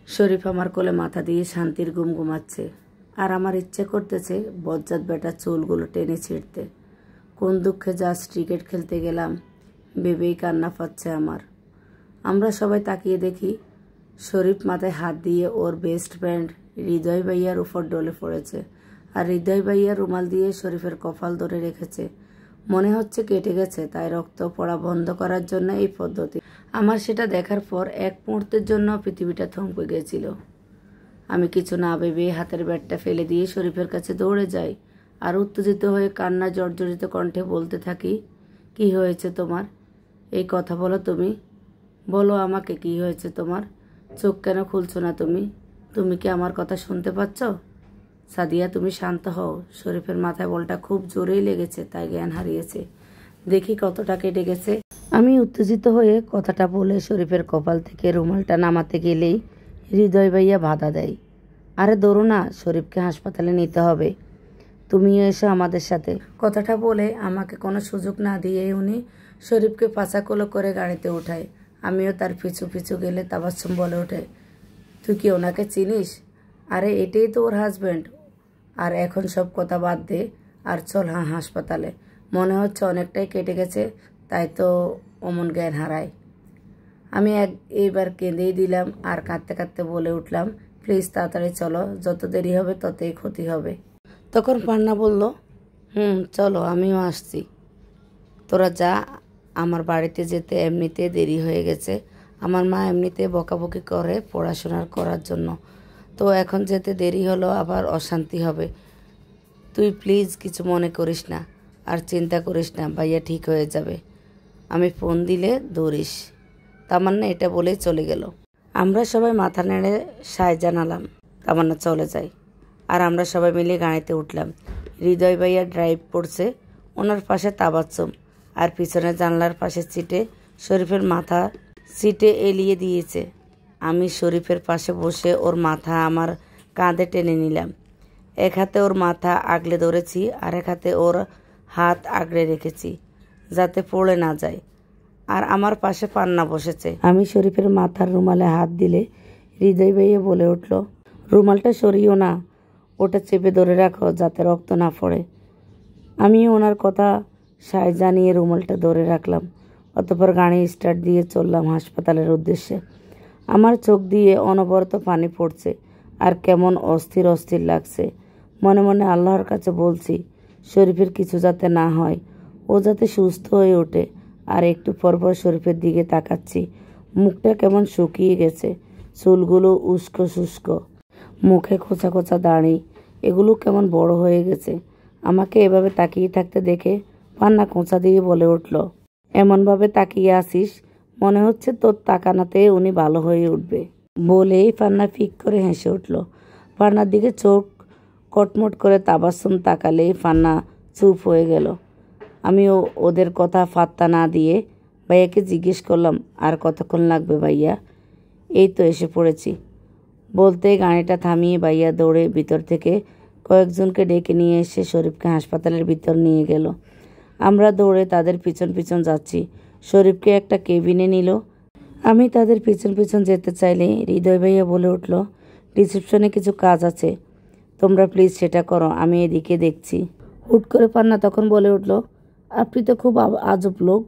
শরীফ আমার কোলে মাথা দিয়ে শান্তির ঘুম ঘুমাচ্ছে, আর আমার ইচ্ছে করতেছে বজ্জাত বেটার চুলগুলো টেনে ছিঁড়তে। কোন দুঃখে জাস্ট ক্রিকেট খেলতে গেলাম ভেবেই কান্না পাচ্ছে আমার। আমরা সবাই তাকিয়ে দেখি শরীফ মাথায় হাত দিয়ে ওর বেস্ট ফ্রেন্ড হৃদয় ভাইয়ার উপর ডলে পড়েছে, আর হৃদয় ভাইয়া রুমাল দিয়ে শরীফের কপাল ধরে রেখেছে। মনে হচ্ছে কেটে গেছে, তাই রক্ত পড়া বন্ধ করার জন্য এই পদ্ধতি। আমার সেটা দেখার পর এক মুহূর্তের জন্য পৃথিবীটা থমকে গেছিল। আমি কিছু না ভেবে হাতের ব্যাটটা ফেলে দিয়ে শরীফের কাছে দৌড়ে যাই, আর উত্তেজিত হয়ে কান্না জর্জরিত কণ্ঠে বলতে থাকি, কি হয়েছে তোমার? এই কথা বলো, তুমি বলো আমাকে, কি হয়েছে তোমার? চোখ কেন খুলছো না তুমি? তুমি কি আমার কথা শুনতে পাচ্ছ? সাদিয়া, তুমি শান্ত হও। শরীফের মাথায় বলটা খুব জোরেই লেগেছে, তাই জ্ঞান হারিয়েছে। দেখি কতটা কেটে গেছে। আমি উত্তেজিত হয়ে কথাটা বলে শরীফের কপাল থেকে রুমালটা নামাতে গেলেই হৃদয় ভাইয়া বাধা দেয়। আরে দৌড়ো না, শরীফকে হাসপাতালে নিতে হবে, তুমিও এসো আমাদের সাথে। কথাটা বলে আমাকে কোনো সুযোগ না দিয়ে উনি শরীফকে পাচাকোলো করে গাড়িতে ওঠায়। আমিও তার পিছু পিছু গেলে তাবাসসুম বলে ওঠে, তুই কি ওনাকে চিনিস? আরে এটাই তো ওর হাজব্যান্ড। আর এখন সব কথা বাদ দে আর চল হাসপাতালে। মনে হচ্ছে অনেকটাই কেটে গেছে, তাই তো অমন জ্ঞান হারায়। আমি এইবার কেঁদেই দিলাম আর কাঁদতে কাঁদতে বলে উঠলাম, প্লিজ তাড়াতাড়ি চলো, যত দেরি হবে ততই ক্ষতি হবে। তখন পান্না বলল, চলো, আমিও আসছি। তোরা যা, আমার বাড়িতে যেতে এমনিতে দেরি হয়ে গেছে। আমার মা এমনিতে বকাবকি করে পড়াশোনা করার জন্য, তো এখন যেতে দেরি হলো আবার অশান্তি হবে। তুই প্লিজ কিছু মনে করিস না, আর চিন্তা করিস না, ভাইয়া ঠিক হয়ে যাবে। আমি ফোন দিলে দৌড়িস। তামান্না এটা বলেই চলে গেল। আমরা সবাই মাথা নেড়ে সায় জানালাম। তামান্না চলে যায়, আর আমরা সবাই মিলে গাড়িতে উঠলাম। হৃদয় ভাইয়া ড্রাইভ করছে, ওনার পাশে তাবাসসুম, আর পিছনে জানলার পাশে সিটে শরীফের মাথা সিটে এলিয়ে দিয়েছে। আমি শরীফের পাশে বসে ওর মাথা আমার কাঁধে টেনে নিলাম। এক হাতে ওর মাথা আগলে ধরেছি, আর এক হাতে ওর হাত আগলে রেখেছি যাতে পড়ে না যায়। আর আমার পাশে পান্না বসেছে। আমি শরীফের মাথার রুমালে হাত দিলে হৃদয় ভাইয়া বলে উঠল, রুমালটা সরিও না, ওটা চেপে ধরে রাখো যাতে রক্ত না পড়ে। আমি ওনার কথা সায় জানিয়ে রুমালটা ধরে রাখলাম। অতঃপর গাড়ি স্টার্ট দিয়ে চললাম হাসপাতালের উদ্দেশ্যে। আমার চোখ দিয়ে অনবরত পানি পড়ছে, আর কেমন অস্থির অস্থির লাগছে। মনে মনে আল্লাহর কাছে বলছি, শরীফের কিছু যাতে না হয়, ও যাতে সুস্থ হয়ে ওঠে। আর একটু পরপর শরীফের দিকে তাকাচ্ছি। মুখটা কেমন শুকিয়ে গেছে, চুলগুলো উস্কো শুষ্ক, মুখে খোঁচা খোঁচা দাড়ি, এগুলো কেমন বড় হয়ে গেছে। আমাকে এভাবে তাকিয়ে থাকতে দেখে পান্না খোঁচা দিয়ে বলে উঠল, এমনভাবে তাকিয়ে আসিস মনে হচ্ছে তোর তাকানাতে উনি ভালো হয়ে উঠবে। বলেই পান্না ফিক করে হেসে উঠল। পান্নার দিকে চোখ কটমট করে তাবাসসুম তাকালেই পান্না চুপ হয়ে গেল। আমিও ওদের কথা পাত্তা না দিয়ে ভাইয়াকে জিজ্ঞেস করলাম, আর কতক্ষণ লাগবে ভাইয়া? এই তো এসে পড়েছি। বলতে গাড়িটা থামিয়ে ভাইয়া দৌড়ে ভিতর থেকে কয়েকজনকে ডেকে নিয়ে এসে শরীফকে হাসপাতালের ভিতর নিয়ে গেল। আমরা দৌড়ে তাদের পিছন পিছন যাচ্ছি। শরীফকে একটা কেবিনে নিল। আমি তাদের পিছন পিছন যেতে চাইলে হৃদয় ভাইয়া বলে উঠল, রিসেপশনে কিছু কাজ আছে, তোমরা প্লিজ সেটা করো, আমি এদিকে দেখছি। হুট করে পান্না তখন বলে উঠল, আপনি তো খুব আজব লোক।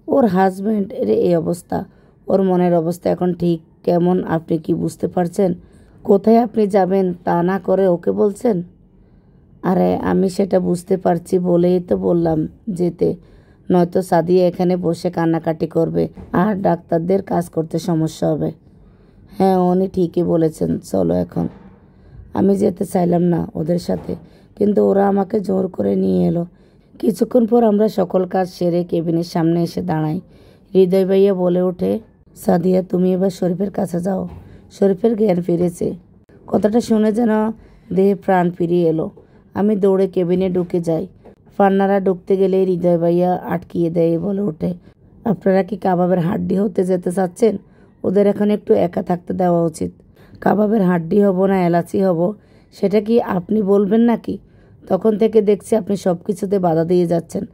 ওর হাজব্যান্ড এর এই অবস্থা, ওর মনের অবস্থা এখন ঠিক কেমন আপনি কি বুঝতে পারছেন? কোথায় আপনি যাবেন তা না করে ওকে বলছেন? আরে আমি সেটা বুঝতে পারছি বলেই তো বললাম যেতে, নয়তো সাদিয়া এখানে বসে কান্নাকাটি করবে আর ডাক্তারদের কাজ করতে সমস্যা হবে। হ্যাঁ, উনি ঠিকই বলেছেন, চলো এখন। আমি যেতে চাইলাম না ওদের সাথে, কিন্তু ওরা আমাকে জোর করে নিয়ে এলো। কিছুক্ষণ পর আমরা সকল কাজ সেরে কেবিনের সামনে এসে দাঁড়াই। হৃদয় ভাইয়া বলে ওঠে, সাদিয়া তুমি এবার শরীফের কাছে যাও, শরীফের জ্ঞান ফিরেছে। কথাটা শুনে যেন দেহে প্রাণ ফিরিয়ে এলো। আমি দৌড়ে কেবিনে ঢুকে যাই। পান্নারা ঢুকতে গেলে হৃদয় ভাইয়া আটকিয়ে দেয়, বলে ওঠে, আপনারা কি কাবাবের হাড্ডি হতে যেতে চাচ্ছেন? ওদের এখন একটু একা থাকতে দেওয়া উচিত। কাবাবের হাড্ডি হব না এলাচি হব সেটা কি আপনি বলবেন নাকি? তখন থেকে দেখছি আপনি সব কিছুতে বাধা দিয়ে যাচ্ছেন।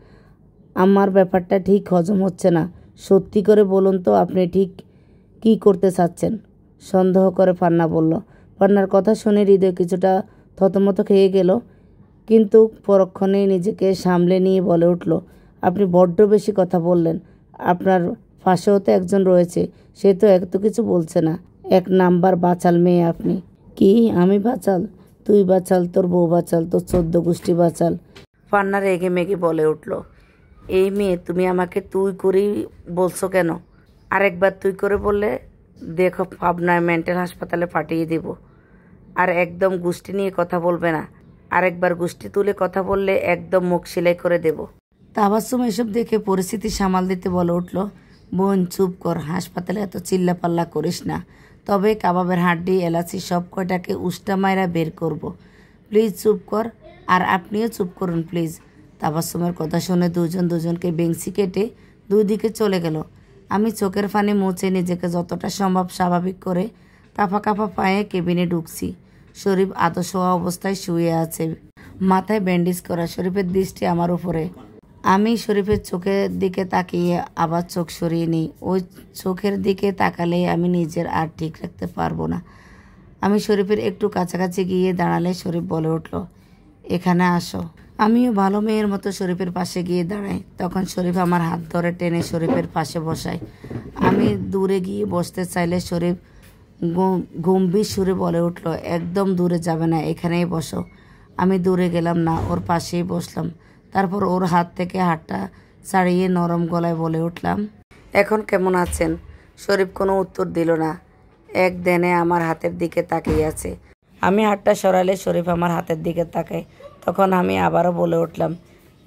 আমার ব্যাপারটা ঠিক হজম হচ্ছে না। সত্যি করে বলুন তো আপনি ঠিক কি করতে চাচ্ছেন? সন্দেহ করে পান্না বলল। পান্নার কথা শুনে হৃদয় কিছুটা থতমত খেয়ে গেল, কিন্তু পরক্ষণেই নিজেকে সামলে নিয়ে বলে উঠল, আপনি বড্ড বেশি কথা বললেন। আপনার পাশেও তো একজন রয়েছে, সে তো এত কিছু বলছে না। এক নাম্বার বাচাল মেয়ে আপনি। কি আমি বাচাল? তুই বাচাল, তোর বউ বাচাল, তোর 14 গোষ্ঠী বাচাল। পান্না রেগে মেগে বলে উঠল, এই মেয়ে তুমি আমাকে তুই করেই বলছো কেন? আরেকবার তুই করে বললে দেখো পাবনায় মেন্টাল হাসপাতালে পাঠিয়ে দেব। আর একদম গোষ্ঠী নিয়ে কথা বলবে না। আরেকবার গোষ্ঠী তুলে কথা বললে একদম মুখ সেলাই করে দেব। তাবাসসুম এসব দেখে পরিস্থিতি সামাল দিতে বলে উঠল, বোন চুপ কর, হাসপাতালে এত চিল্লাপাল্লা করিস না। তবে কাবাবের হাড্ডি এলাচি সব কয়টাকে উষ্টা মাইরা বের করব। প্লিজ চুপ কর, আর আপনিও চুপ করুন প্লিজ। তাবাসসুমের কথা শুনে দুজন দুজনকে বেংসি কেটে দুই দিকে চলে গেল। আমি চোখের পানি মুছে নিজেকে যতটা সম্ভব স্বাভাবিক করে কাঁপা কাঁপা পায়ে কেবিনে ঢুকছি। শরীফ আদো শোয়া অবস্থায় শুয়ে আছে, মাথায় ব্যান্ডেজ করা। শরীফের দৃষ্টি আমার উপরে। আমি শরীফের চোখের দিকে তাকিয়ে আবার চোখ সরিয়ে নিই। ওই চোখের দিকে তাকালে আমি নিজের আর ঠিক রাখতে পারবো না। আমি শরীফের একটু কাছাকাছি গিয়ে দাঁড়ালে শরীফ বলে উঠল, এখানে আসো। আমিও ভালো মেয়ের মতো শরীফের পাশে গিয়ে দাঁড়াই। তখন শরীফ আমার হাত ধরে টেনে শরীফের পাশে বসায়। আমি দূরে গিয়ে বসতে চাইলে শরীফ গম্ভীর সুরে বলে উঠল, একদম দূরে যাবে না, এখানেই বসো। আমি দূরে গেলাম না, ওর পাশেই বসলাম। তারপর ওর হাত থেকে হাতটা ছাড়িয়ে নরম গলায় বলে উঠলাম, এখন কেমন আছেন? শরীফ কোনো উত্তর দিল না, এক ধ্যানে আমার হাতের দিকে তাকিয়ে আছে। আমি হাতটা সরালে শরীফ আমার হাতের দিকে তাকায়। তখন আমি আবারও বলে উঠলাম,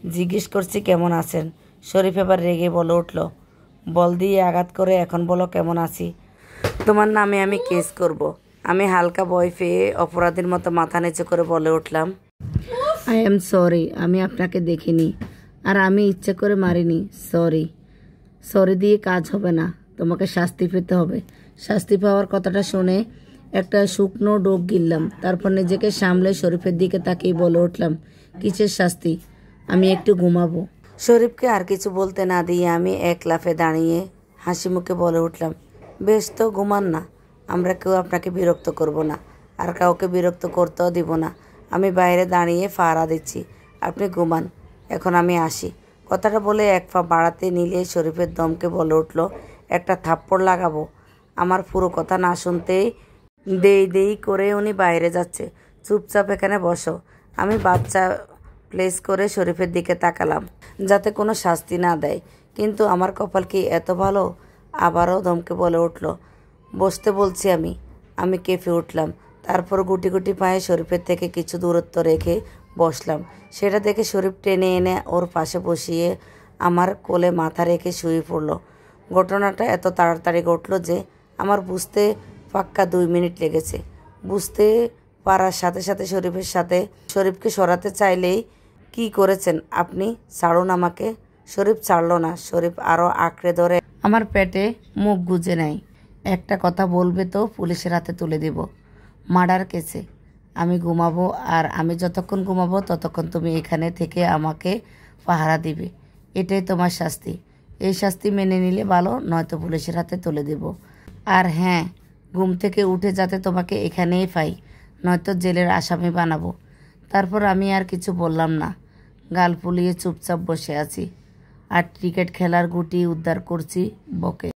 জিজ্ঞেস করছি কেমন আছেন? শরীফ এবার রেগে বলে উঠল, বল দিয়ে আঘাত করে এখন বলো কেমন আছি। তোমার নামে আমি কেস করব। আমি হালকা ভয় পেয়ে অপরাধীর মতো মাথা নিচু করে বলে উঠলাম, আই এম সরি, আমি আপনাকে দেখিনি, আর আমি ইচ্ছে করে মারিনি। সরি। সরি দিয়ে কাজ হবে না, তোমাকে শাস্তি পেতে হবে। শাস্তি পাওয়ার কথাটা শুনে একটা শুকনো ডোক গিললাম। তারপর নিজেকে সামলে শরীফের দিকে তাকিয়ে বলে উঠলাম, কিসের শাস্তি? আমি একটু ঘুমাবো। শরীফকে আর কিছু বলতে না দিয়ে আমি এক লাফে দাঁড়িয়ে হাসি মুখে বলে উঠলাম, বেশ তো, ঘুমান না। আমরা কেউ আপনাকে বিরক্ত করব না, আর কাউকে বিরক্ত করতেও দিব না। আমি বাইরে দাঁড়িয়ে ফাড়া দিচ্ছি, আপনি ঘুমান। এখন আমি আসি। কথাটা বলে এক পা বাড়াতে নিলে শরীফের দমকে বলে উঠল, একটা থাপ্পড় লাগাবো। আমার পুরো কথা না শুনতেই দেই দেই করে উনি বাইরে যাচ্ছে। চুপচাপ এখানে বসো। আমি বাচ্চা প্লেস করে শরীফের দিকে তাকালাম, যাতে কোনো শাস্তি না দেয়। কিন্তু আমার কপাল কি এত ভালো? আবারও ধমকে বলে উঠল, বসতে বলছি আমি। আমি কেঁপে উঠলাম। তারপর গুটি গুটি পায়ে শরীফের থেকে কিছু দূরত্ব রেখে বসলাম। সেটা দেখে শরীফ টেনে এনে ওর পাশে বসিয়ে আমার কোলে মাথা রেখে শুয়ে পড়ল। ঘটনাটা এত তাড়াতাড়ি ঘটল যে আমার বুঝতে পাক্কা 2 মিনিট লেগেছে। বুঝতে পারার সাথে সাথে শরীফকে সরাতে চাইলেই, কি করেছেন আপনি? ছাড়ুন আমাকে। শরীফ ছাড়ল না। শরীফ আরও আঁকড়ে ধরে আমার পেটে মুখ গুজে নেয়। একটা কথা বলবে তো পুলিশের হাতে তুলে দেব। মার্ডার কেসে। আমি ঘুমাবো, আর আমি যতক্ষণ ঘুমাবো ততক্ষণ তুমি এখানে থেকে আমাকে পাহারা দিবে। এটাই তোমার শাস্তি। এই শাস্তি মেনে নিলে ভালো, নয়তো পুলিশের হাতে তুলে দেব। আর হ্যাঁ, ঘুম থেকে উঠে যাতে তোমাকে এখানেই পাই, নয়তো জেলের আসামি বানাবো। তারপর আমি আর কিছু বললাম না। গাল ফুলিয়ে চুপচাপ বসে আছি আর ক্রিকেট খেলার গুটি উদ্ধার করছি বকে।